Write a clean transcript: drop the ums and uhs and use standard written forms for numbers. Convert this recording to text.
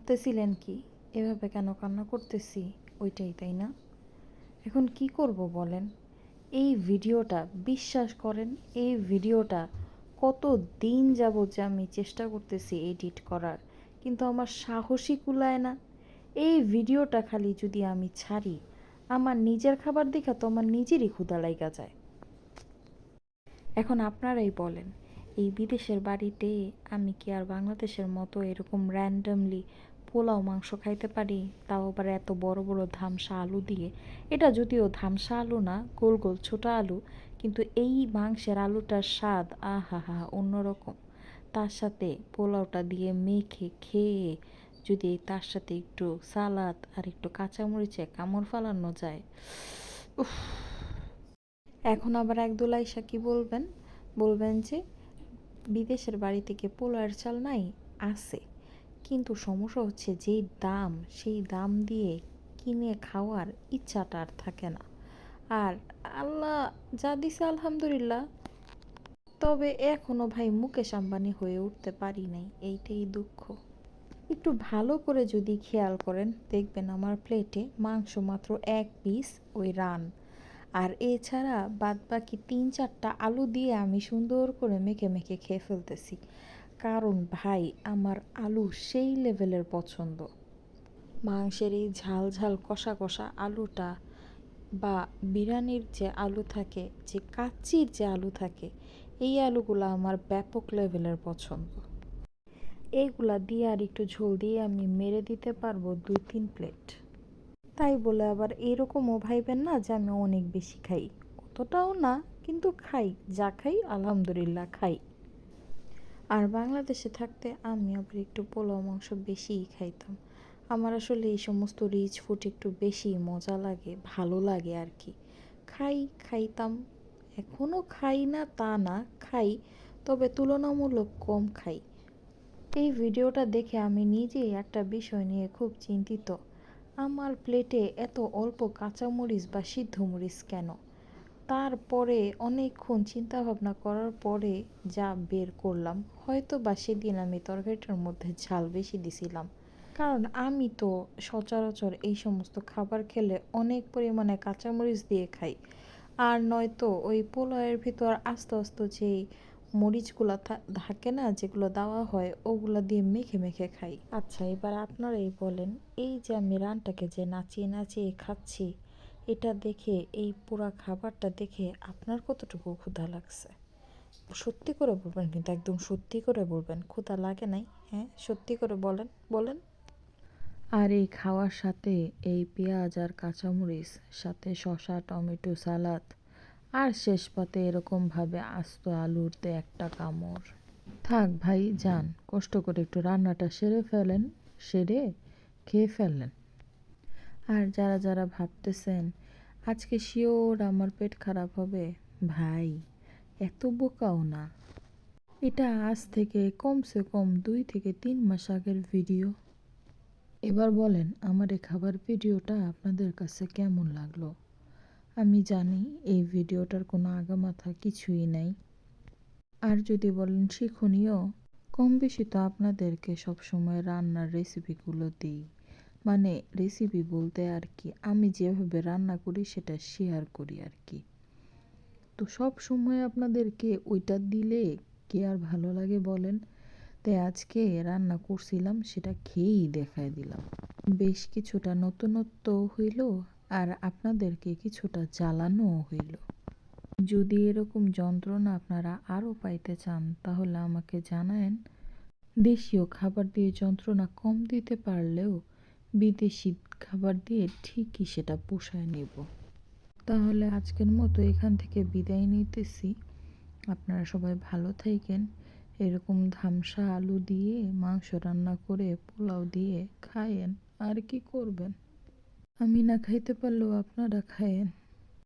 ভাবতেছিলেন কি এভাবে কেন কান্না করতেছি? ওইটাই, তাই না? এখন কি করব বলেন? এই ভিডিওটা বিশ্বাস করেন, এই ভিডিওটা কত দিন যাবত যে আমি চেষ্টা করতেছি এডিট করার, কিন্তু আমার সাহসই কুলায় না। এই ভিডিওটা খালি যদি আমি ছাড়ি, আমার নিজের খাবার দেখা তো আমার নিজেরই ক্ষুধা লাইগা যায়। এখন আপনারাই বলেন, এই বিদেশের বাড়িতে আমি কি আর বাংলাদেশের মতো এরকম র্যান্ডামলি পোলাও মাংস খাইতে পারি? তাও আবার এত বড় বড় ধামসা আলু দিয়ে। এটা যদিও ধামসা আলু না, গোল গোল ছোট আলু, কিন্তু এই মাংসের আলুটার স্বাদ আহা হা অন্যরকম। তার সাথে পোলাওটা দিয়ে মেখে খেয়ে যদি তার সাথে একটু সালাদ আর একটু কাঁচামরিচে কামড় ফালানো যায়, উফ। এখন আবার একদল আইসা কি বলবেন? বলবেন যে বিদেশের বাড়ি থেকে পোলাওয়ের চাল নাই, আছে, কিন্তু সমস্যা হচ্ছে যেই দাম, সেই দাম দিয়ে কিনে খাওয়ার ইচ্ছাটা আর থাকে না। আর আল্লাহ যা দিছে আলহামদুলিল্লাহ, তবে এখনো ভাই মুকেশ আম্বানি হয়ে উঠতে পারি নাই, এইটাই দুঃখ। একটু ভালো করে যদি খেয়াল করেন দেখবেন আমার প্লেটে মাংস মাত্র 1 পিস, ওই রান। আর এছাড়া বাদবাকি 3-4টা আলু দিয়ে আমি সুন্দর করে মেখে মেখে খেয়ে ফেলতেছি। কারণ ভাই আমার আলু সেই লেভেলের পছন্দ। মাংসের এই ঝাল ঝাল কষা কষা আলুটা, বা বিরিয়ানির যে আলু থাকে, যে কাচ্চির যে আলু থাকে, এই আলুগুলো আমার ব্যাপক লেভেলের পছন্দ। এইগুলা দিয়ে আর একটু ঝোল দিয়ে আমি মেরে দিতে পারবো 2-3 প্লেট। তাই বলে আবার এরকমও ভাইবেন না যে আমি অনেক বেশি খাই, অতটাও না, কিন্তু খাই, যা খাই আলহামদুলিল্লাহ খাই। আর বাংলাদেশে থাকতে আমি আবার একটু পোলাও মাংস বেশিই খাইতাম। আমার আসলে এই সমস্ত রিচ ফুড একটু বেশি মজা লাগে, ভালো লাগে আর কি। খাইতাম, এখনও খাই না তা না, খাই, তবে তুলনামূলক কম খাই। এই ভিডিওটা দেখে আমি নিজেই একটা বিষয় নিয়ে খুব চিন্তিত। আমার প্লেটে এত অল্প কাঁচামরিচ বা সিদ্ধ মরিচ কেন? তারপরে অনেকক্ষণ চিন্তা ভাবনা করার পরে যা বের করলাম, হয়তো বা সেদিন আমি তরকারিটার মধ্যে ঝাল বেশি দিছিলাম। কারণ আমি তো সচরাচর এই সমস্ত খাবার খেলে অনেক পরিমাণে কাঁচামরিচ দিয়ে খাই। আর নয়তো ওই পোলাওয়ের ভিতর আস্তে আস্তে যেই মরিচগুলো থাকে না, যেগুলো দেওয়া হয়, ওগুলো দিয়ে মেখে মেখে খাই। আচ্ছা, এবার আপনারাই বলেন, এই যে আমি রানটাকে যে নাচিয়ে নাচিয়ে খাচ্ছি, এটা দেখে, এই পুরা খাবারটা দেখে আপনার কতটুকু ক্ষুধা লাগছে? সত্যি করে বলবেন, কিন্তু একদম সত্যি করে বলবেন, ক্ষুধা লাগে নাই? হ্যাঁ, সত্যি করে বলেন বলেন। আর এই খাওয়ার সাথে এই পেঁয়াজ আর কাঁচামরিচ, সাথে শসা টমেটো সালাদ, আর শেষ পাতে এরকমভাবে আস্ত আলুরতে একটা কামড়। থাক ভাই, যান, কষ্ট করে একটু রান্নাটা সেরে ফেলেন, সেরে খেয়ে ফেললেন। আর যারা যারা ভাবতেছেন আজকে শিওর আমার পেট খারাপ হবে, ভাই এত বোকাও না। এটা আজ থেকে কমসে কম 2 থেকে 3 মাস আগের ভিডিও। এবার বলেন আমার এই খাবার ভিডিওটা আপনাদের কাছে কেমন লাগলো? আমি জানি এই ভিডিওটার কোনো আগামাথা কিছুই নাই। আর যদি বলেন শিক্ষণীয়, কম বেশি তো আপনাদেরকে সবসময় রান্নার রেসিপিগুলো দিই। মানে রেসিপি বলতে আর কি, আমি যেভাবে রান্না করি সেটা শেয়ার করি আর কি। তো সব সময় আপনাদেরকে ওইটা দিলে কি আর ভালো লাগে বলেন? তাই আজকে রান্না করছিলাম, সেটা খেয়েই দেখায় দিলাম। বেশ কিছুটা নতুনত্ব হইল, আর আপনাদেরকে কিছুটা জ্বালানোও হইল। যদি এরকম যন্ত্রণা আপনারা আরও পাইতে চান তাহলে আমাকে জানায়েন। দেশীয় খাবার দিয়ে যন্ত্রণা কম দিতে পারলেও বিদেশি খাবার দিয়ে ঠিকই সেটা পোষায় নেব। তাহলে আজকের মতো এখান থেকে বিদায় নিতেছি। আপনারা সবাই ভালো থাকেন। এরকম ধামসা আলু দিয়ে মাংস রান্না করে পোলাও দিয়ে খায়েন, আর কি করবেন? আমি না খাইতে পারলেও আপনারা খায়েন।